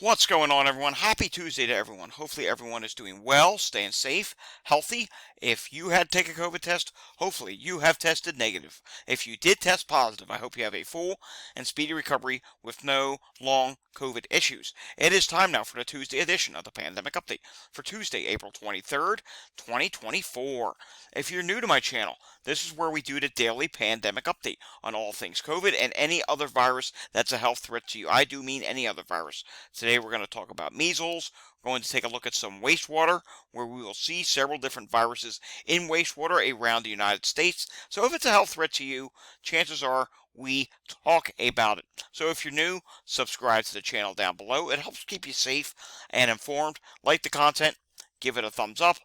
What's going on, everyone? Happy Tuesday to everyone. Hopefully, everyone is doing well, staying safe, healthy. If you had to take a COVID test, hopefully you have tested negative. If you did test positive, I hope you have a full and speedy recovery with no long COVID issues. It is time now for the Tuesday edition of the Pandemic Update for Tuesday, April 23rd, 2024. If you're new to my channel, this is where we do the daily pandemic update on all things COVID and any other virus that's a health threat to you. I do mean any other virus. Today we're going to talk about measles. We're going to take a look at some wastewater, where we will see several different viruses in wastewater around the United States. So if it's a health threat to you, chances are we talk about it. So if you're new, subscribe to the channel down below. It helps keep you safe and informed. Like the content, give it a thumbs up,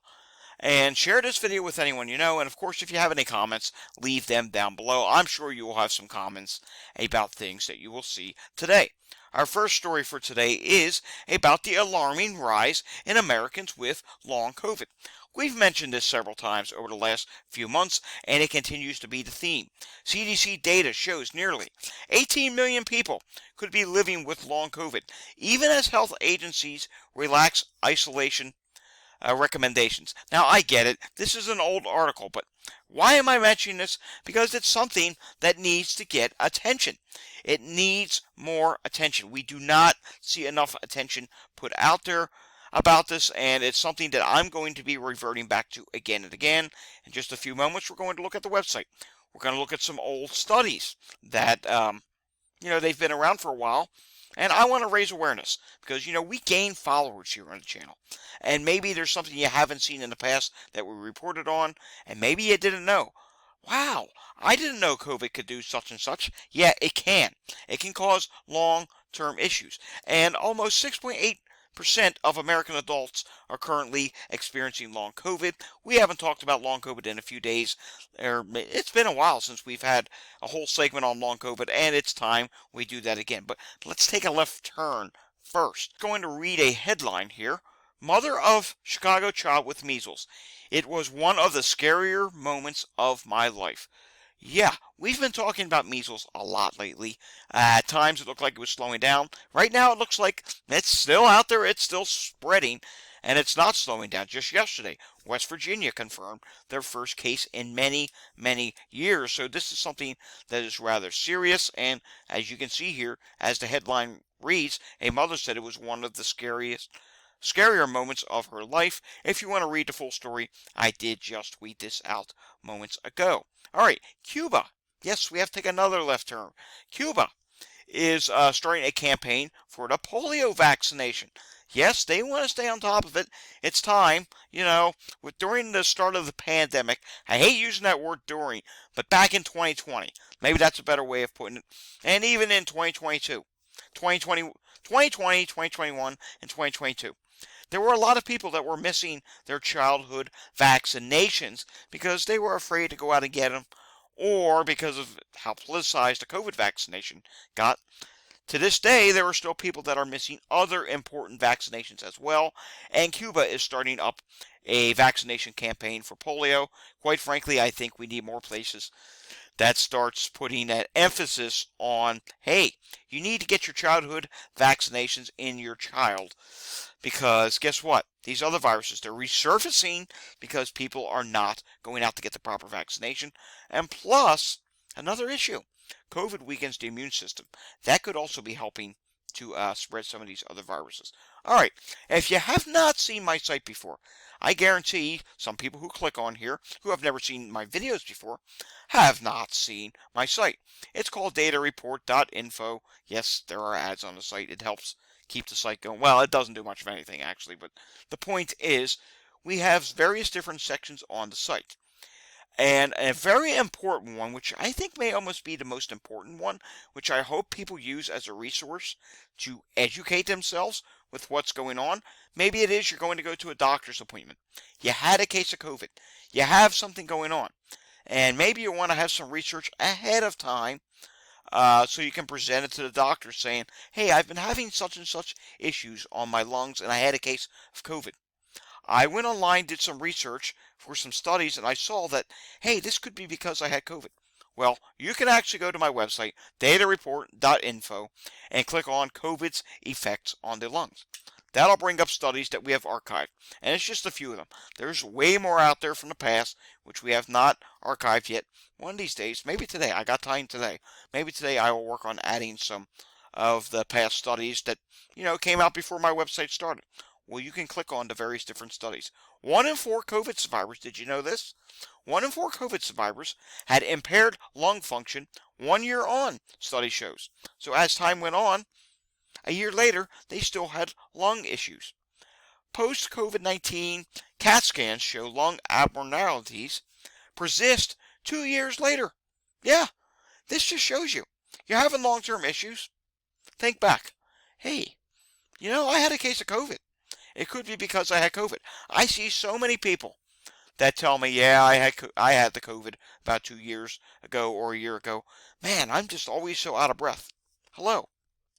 and share this video with anyone you know. And of course, if you have any comments, leave them down below. I'm sure you will have some comments about things that you will see today. Our first story for today is about the alarming rise in Americans with long COVID. We've mentioned this several times over the last few months, and it continues to be the theme. CDC data shows nearly 18 million people could be living with long COVID, even as health agencies relax isolation recommendations. Now, I get it. This is an old article, but why am I mentioning this? Because it's something that needs to get attention. It needs more attention. We do not see enough attention put out there about this, and it's something that I'm going to be reverting back to again and again. In just a few moments, we're going to look at the website. We're going to look at some old studies that, they've been around for a while. And I want to raise awareness because, we gain followers here on the channel. And maybe there's something you haven't seen in the past that we reported on, and maybe you didn't know. Wow, I didn't know COVID could do such and such. Yeah, it can. It can cause long-term issues. And almost 6.8% of American adults are currently experiencing long COVID. We haven't talked about long COVID in a few days. It's been a while since we've had a whole segment on long COVID, and it's time we do that again. But let's take a left turn first. I'm going to read a headline here. Mother of Chicago child with measles. It was one of the scarier moments of my life. Yeah, we've been talking about measles a lot lately. At times it looked like it was slowing down. Right now it looks like it's still out there, it's still spreading, and it's not slowing down. Just yesterday, West Virginia confirmed their first case in many, many years. So this is something that is rather serious, and as you can see here, as the headline reads, a mother said it was one of the scarier moments of her life. If you want to read the full story, I did just tweet this out moments ago. All right, Cuba. Yes, we have to take another left turn. Cuba is starting a campaign for the polio vaccination. Yes, they want to stay on top of it. It's time, during the start of the pandemic. I hate using that word during, but back in 2020, maybe that's a better way of putting it. And even in 2022, 2020, 2021, and 2022. There were a lot of people that were missing their childhood vaccinations because they were afraid to go out and get them, or because of how politicized the COVID vaccination got. To this day, there are still people that are missing other important vaccinations as well, and Cuba is starting up a vaccination campaign for polio. Quite frankly, I think we need more places that starts putting that emphasis on, hey, you need to get your childhood vaccinations in your child. Because guess what? These other viruses, they're resurfacing because people are not going out to get the proper vaccination. And plus, another issue, COVID weakens the immune system. That could also be helping to spread some of these other viruses. All right, if you have not seen my site before, I guarantee some people who click on here, who have never seen my videos before, have not seen my site. It's called datareport.info. Yes, there are ads on the site. It helps keep the site going. Well, it doesn't do much of anything, actually, but the point is we have various different sections on the site. And a very important one, which I think may almost be the most important one, which I hope people use as a resource to educate themselves with what's going on. Maybe it is you're going to go to a doctor's appointment. You had a case of COVID. You have something going on. And maybe you want to have some research ahead of time so you can present it to the doctor saying, hey, I've been having such and such issues on my lungs and I had a case of COVID. I went online, did some research for some studies, and I saw that, hey, this could be because I had COVID. Well, you can actually go to my website, datareport.info, and click on COVID's effects on the lungs. That'll bring up studies that we have archived, and it's just a few of them. There's way more out there from the past, which we have not archived yet. One of these days, maybe today, I got time today. Maybe today I will work on adding some of the past studies that, came out before my website started. Well, you can click on the various different studies. 1 in 4 COVID survivors, did you know this? 1 in 4 COVID survivors had impaired lung function 1 year on, study shows. So as time went on, a year later, they still had lung issues. Post-COVID-19 CAT scans show lung abnormalities persist 2 years later. Yeah, this just shows you. You're having long-term issues. Think back. Hey, I had a case of COVID. It could be because I had COVID. I see so many people that tell me, yeah, I had the COVID about 2 years ago or a year ago. Man, I'm just always so out of breath. Hello,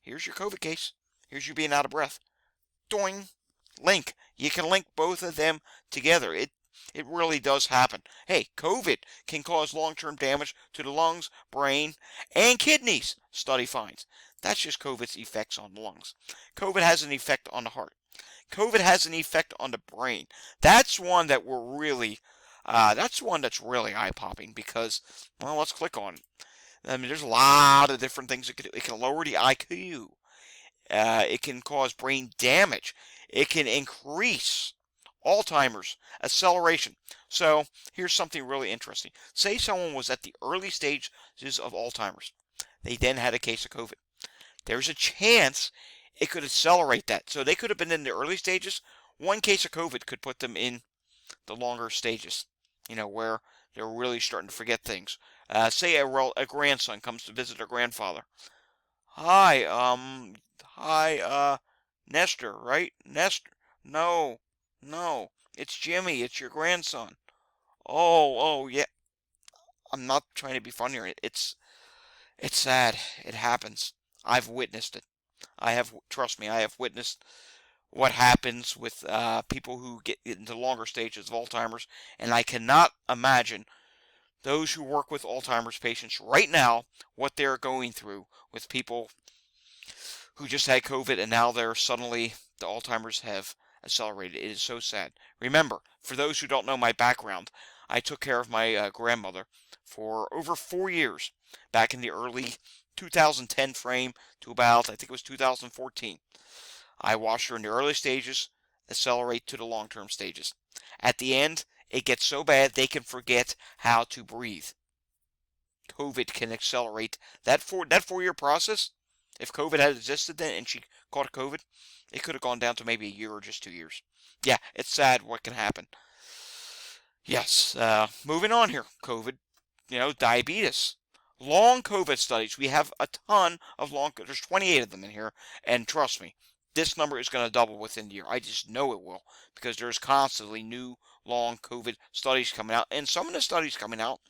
here's your COVID case. Here's you being out of breath. Doing. Link. You can link both of them together. It really does happen. Hey, COVID can cause long-term damage to the lungs, brain, and kidneys, study finds. That's just COVID's effects on the lungs. COVID has an effect on the heart. COVID has an effect on the brain. That's one that that's one that's really eye-popping because, well, let's click on it. I mean, there's a lot of different things it can do. It can lower the IQ. It can cause brain damage. It can increase Alzheimer's, acceleration. So here's something really interesting. Say someone was at the early stages of Alzheimer's. They then had a case of COVID. There's a chance it could accelerate that. So they could have been in the early stages. One case of COVID could put them in the longer stages, where they're really starting to forget things. Say a grandson comes to visit a grandfather. Hi, Nestor, right? Nestor. No, no, it's Jimmy. It's your grandson. Oh, yeah. I'm not trying to be funny here. It's sad. It happens. I've witnessed it. Trust me, I have witnessed what happens with people who get into longer stages of Alzheimer's, and I cannot imagine those who work with Alzheimer's patients right now, what they're going through with people who just had COVID and now the Alzheimer's have accelerated. It is so sad. Remember, for those who don't know my background, I took care of my grandmother for over 4 years, back in the early 2010 frame to about, I think it was 2014. I watched her in the early stages accelerate to the long-term stages. At the end, it gets so bad they can forget how to breathe. COVID can accelerate that 4-year process. If COVID had existed then and she caught COVID, it could have gone down to maybe a year or just 2 years. Yeah, it's sad what can happen. Yes, moving on here. COVID, diabetes. Long COVID studies. We have a ton of there's 28 of them in here, and trust me, this number is going to double within the year. I just know it will, because there's constantly new long COVID studies coming out, and some of the studies coming out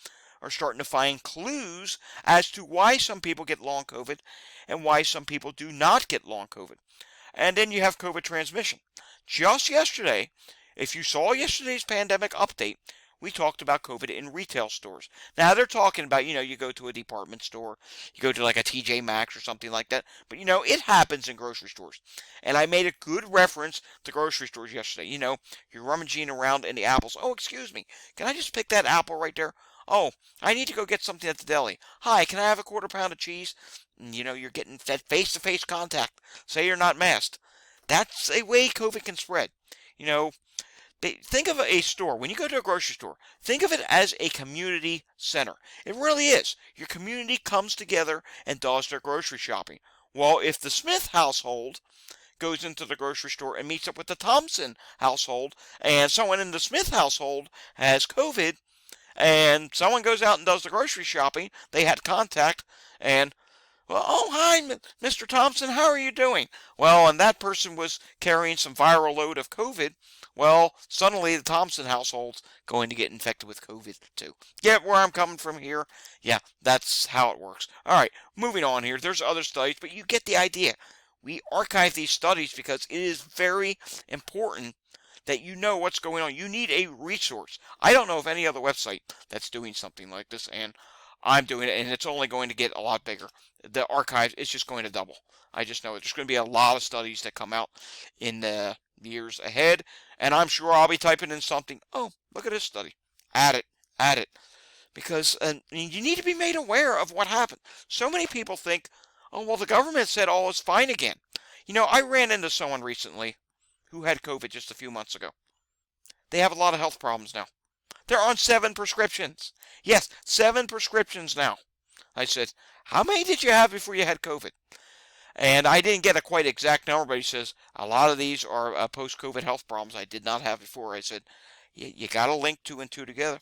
are starting to find clues as to why some people get long COVID and why some people do not get long COVID. And then you have COVID transmission. Just yesterday, if you saw yesterday's pandemic update, we talked about COVID in retail stores. Now, they're talking about, you go to a department store, you go to like a TJ Maxx or something like that, but, it happens in grocery stores. And I made a good reference to grocery stores yesterday. You're rummaging around in the apples. Oh, excuse me, can I just pick that apple right there? Oh, I need to go get something at the deli. Hi, can I have a quarter-pound of cheese? And, you're getting that face-to-face contact. Say you're not masked. That's a way COVID can spread. Think of a store. When you go to a grocery store, think of it as a community center. It really is. Your community comes together and does their grocery shopping. Well, if the Smith household goes into the grocery store and meets up with the Thompson household, and someone in the Smith household has COVID, and someone goes out and does the grocery shopping, they had contact, and, well, oh, hi, Mr. Thompson, how are you doing? Well, and that person was carrying some viral load of COVID. Well, suddenly the Thompson household's going to get infected with COVID too. Get where I'm coming from here? Yeah, that's how it works. All right, moving on here. There's other studies, but you get the idea. We archive these studies because it is very important that you know what's going on. You need a resource. I don't know of any other website that's doing something like this, and I'm doing it, and it's only going to get a lot bigger. The archive is just going to double. I just know it. There's going to be a lot of studies that come out in the years ahead, and I'm sure I'll be typing in something. Oh, look at this study. Add it. Add it. Because you need to be made aware of what happened. So many people think, oh, well, the government said all is fine again. I ran into someone recently who had COVID just a few months ago. They have a lot of health problems now. They're on 7 prescriptions. Yes, 7 prescriptions now. I said, how many did you have before you had COVID? And I didn't get a quite exact number, but he says, a lot of these are post-COVID health problems I did not have before. I said, you got to link 2 and 2 together.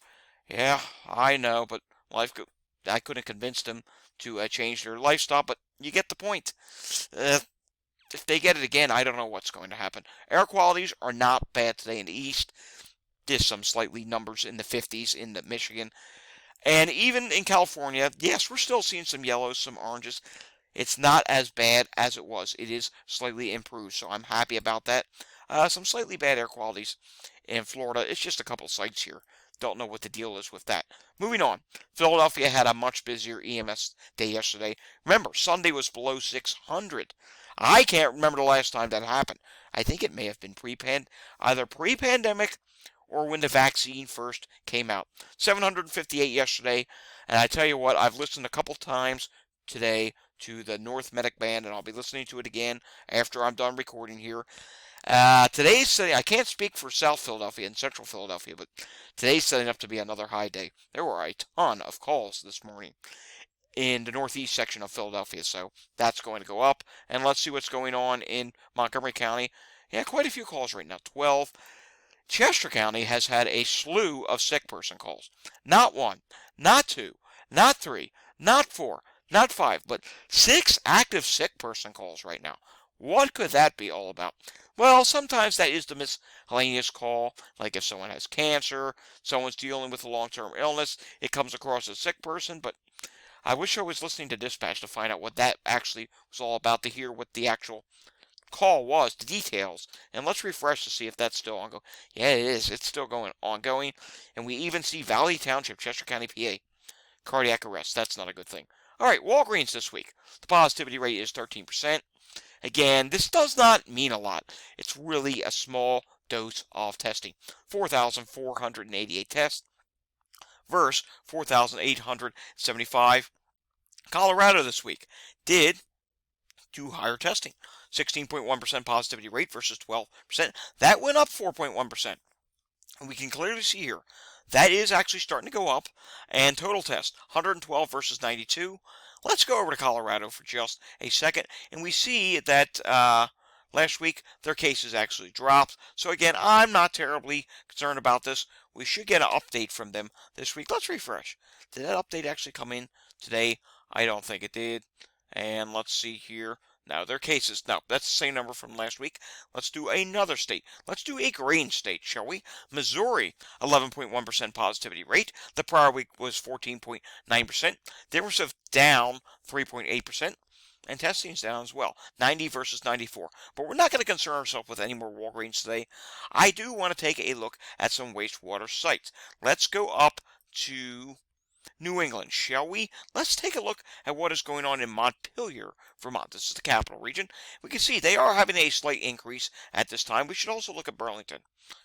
Yeah, I know, but I couldn't convince them to change their lifestyle, but you get the point. If they get it again, I don't know what's going to happen. Air qualities are not bad today in the east. There's some slightly numbers in the 50s in the Michigan. And even in California, yes, we're still seeing some yellows, some oranges. It's not as bad as it was. It is slightly improved, so I'm happy about that. Some slightly bad air qualities in Florida. It's just a couple sites here. Don't know what the deal is with that. Moving on. Philadelphia had a much busier EMS day yesterday. Remember, Sunday was below 600. I can't remember the last time that happened. I think it may have been either pre-pandemic or when the vaccine first came out. 758 yesterday, and I tell you what, I've listened a couple times today to the North Medic Band, and I'll be listening to it again after I'm done recording here. Today's setting, I can't speak for South Philadelphia and Central Philadelphia, but today's setting up to be another high day. There were a ton of calls this morning in the northeast section of Philadelphia, so that's going to go up. And let's see what's going on in Montgomery County. Yeah, quite a few calls right now, 12. Chester County has had a slew of sick person calls. Not 1, not 2, not 3, not 4, not 5, but 6 active sick person calls right now. What could that be all about? Well, sometimes that is the miscellaneous call, like if someone has cancer, someone's dealing with a long-term illness, it comes across as a sick person, but I wish I was listening to dispatch to find out what that actually was all about, to hear what the actual call was, the details, and let's refresh to see if that's still ongoing. Yeah, it is. It's still ongoing, and we even see Valley Township, Chester County, PA, cardiac arrest. That's not a good thing. All right, Walgreens this week. The positivity rate is 13%. Again, this does not mean a lot. It's really a small dose of testing. 4,488 tests versus 4,875. Colorado this week did do higher testing. 16.1% positivity rate versus 12%. That went up 4.1%. And we can clearly see here that is actually starting to go up. And total test, 112 versus 92. Let's go over to Colorado for just a second. And we see that last week their cases actually dropped. So again, I'm not terribly concerned about this. We should get an update from them this week. Let's refresh. Did that update actually come in today? I don't think it did. And let's see here. Now, their cases, no, that's the same number from last week. Let's do another state. Let's do a green state, shall we? Missouri, 11.1% positivity rate. The prior week was 14.9%. Difference of down 3.8%. And testing's down as well, 90 versus 94. But we're not going to concern ourselves with any more Walgreens today. I do want to take a look at some wastewater sites. Let's go up to New England, shall we? Let's take a look at what is going on in Montpelier, Vermont. This is the capital region. We can see they are having a slight increase at this time. We should also look at Burlington,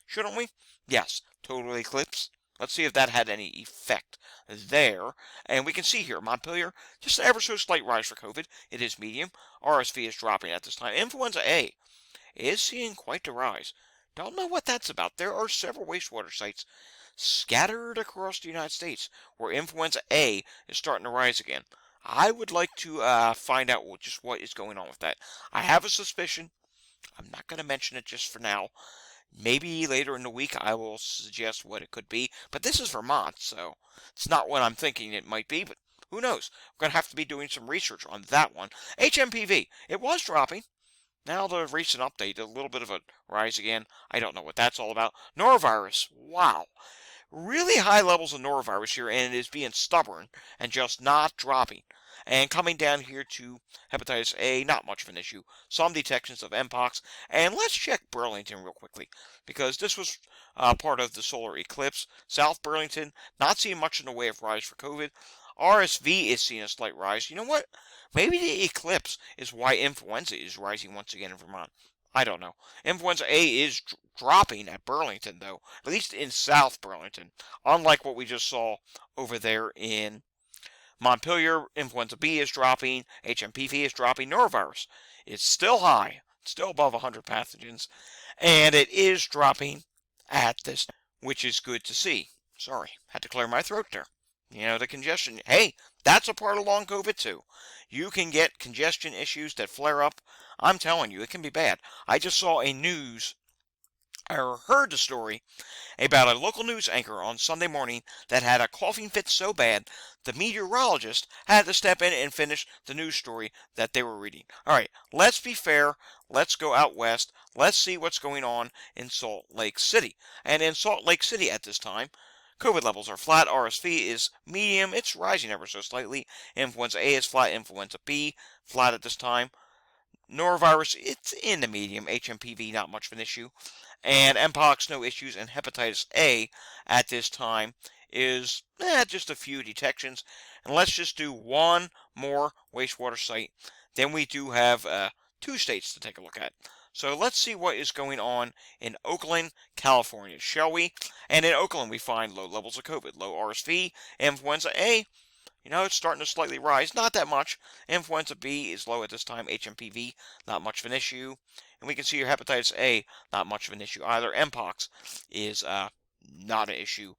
shouldn't we? Yes, total eclipse. Let's see if that had any effect there. And we can see here, Montpelier, just an ever so slight rise for COVID. It is medium. RSV is dropping at this time. Influenza A is seeing quite the rise. Don't know what that's about. There are several wastewater sites scattered across the United States where influenza A is starting to rise again. I would like to find out just what is going on with that. I have a suspicion. I'm not going to mention it just for now. Maybe later in the week I will suggest what it could be. But this is Vermont, so it's not what I'm thinking it might be. But who knows? We're going to have to be doing some research on that one. HMPV, it was dropping. Now the recent update, a little bit of a rise again. I don't know what that's all about. Norovirus, wow. Really high levels of norovirus here, and it is being stubborn and just not dropping. And coming down here to hepatitis A, not much of an issue. Some detections of Mpox. And let's check Burlington real quickly, because this was part of the solar eclipse. South Burlington, not seeing much in the way of rise for COVID. RSV is seeing a slight rise. You know what? Maybe the eclipse is why influenza is rising once again in Vermont. I don't know. Influenza A is dropping at Burlington, though, at least in South Burlington, unlike what we just saw over there in Montpelier. Influenza B is dropping, HMPV is dropping, norovirus is still high, still above 100 pathogens, and it is dropping at this, which is good to see. Sorry, had to clear my throat there. You know, the congestion. Hey, that's a part of long COVID too. You can get congestion issues that flare up. I'm telling you, it can be bad. I just saw I heard the story about a local news anchor on Sunday morning that had a coughing fit so bad the meteorologist had to step in and finish the news story that they were reading. All right, let's be fair. Let's go out west. Let's see what's going on in Salt Lake City. And in Salt Lake City at this time, COVID levels are flat. RSV is medium. It's rising ever so slightly. Influenza A is flat. Influenza B flat at this time. Norovirus, it's in the medium. HMPV, not much of an issue. And Mpox, no issues. And hepatitis A at this time is just a few detections. And let's just do one more wastewater site. Then we do have 2 states to take a look at. So let's see what is going on in Oakland, California, shall we? And in Oakland, we find low levels of COVID, low RSV, influenza A. You know, it's starting to slightly rise, not that much. Influenza B is low at this time. HMPV, not much of an issue. And we can see your hepatitis A, not much of an issue either. Mpox is not an issue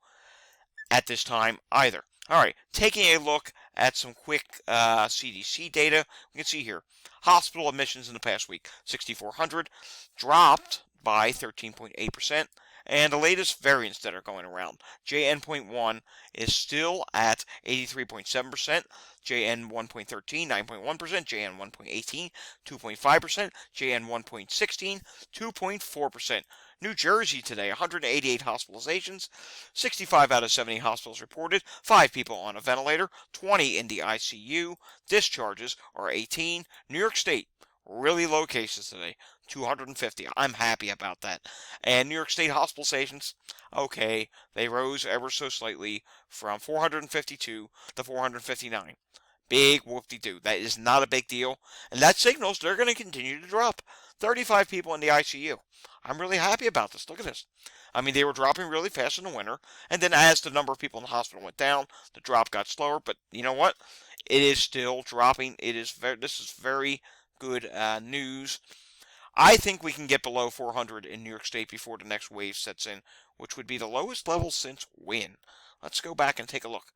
at this time either. All right, taking a look at some quick CDC data, we can see here hospital admissions in the past week 6,400, dropped by 13.8%. And the latest variants that are going around, JN.1 is still at 83.7%, JN1.13, 9.1%, JN1.18, 2.5%, JN1.16, 2.4%. New Jersey today, 188 hospitalizations, 65 out of 70 hospitals reported, 5 people on a ventilator, 20 in the ICU, discharges are 18. New York State, really low cases today, 250. I'm happy about that. And New York State hospitalizations, okay, they rose ever so slightly from 452 to 459. Big whoop-de-doo. That is not a big deal. And that signals they're going to continue to drop. 35 people in the ICU. I'm really happy about this. Look at this. I mean, they were dropping really fast in the winter. And then as the number of people in the hospital went down, the drop got slower. But you know what? It is still dropping. This is very good news. I think we can get below 400 in New York State before the next wave sets in, which would be the lowest level since when? Let's go back and take a look.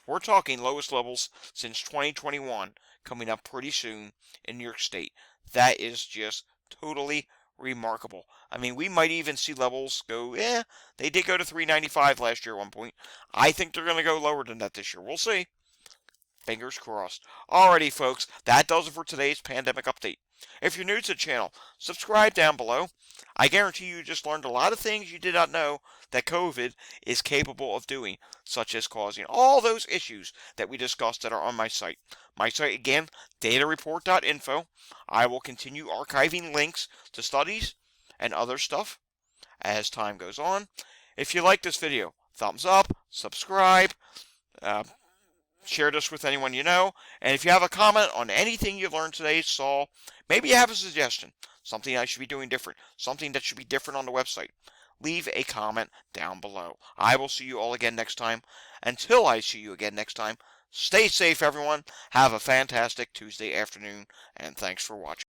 We're talking lowest levels since 2021 coming up pretty soon in New York State. That is just totally remarkable. I mean, we might even see levels go, they did go to 395 last year at one point. I think they're going to go lower than that this year. We'll see. Fingers crossed. Alrighty, folks, that does it for today's pandemic update. If you're new to the channel, subscribe down below. I guarantee you just learned a lot of things you did not know that COVID is capable of doing, such as causing all those issues that we discussed that are on my site. My site, again, datareport.info. I will continue archiving links to studies and other stuff as time goes on. If you like this video, thumbs up, subscribe, share this with anyone you know, and if you have a comment on anything you learned today, saw, maybe you have a suggestion, something I should be doing different, something that should be different on the website, leave a comment down below. I will see you all again next time. Until I see you again next time, stay safe, everyone. Have a fantastic Tuesday afternoon, and thanks for watching.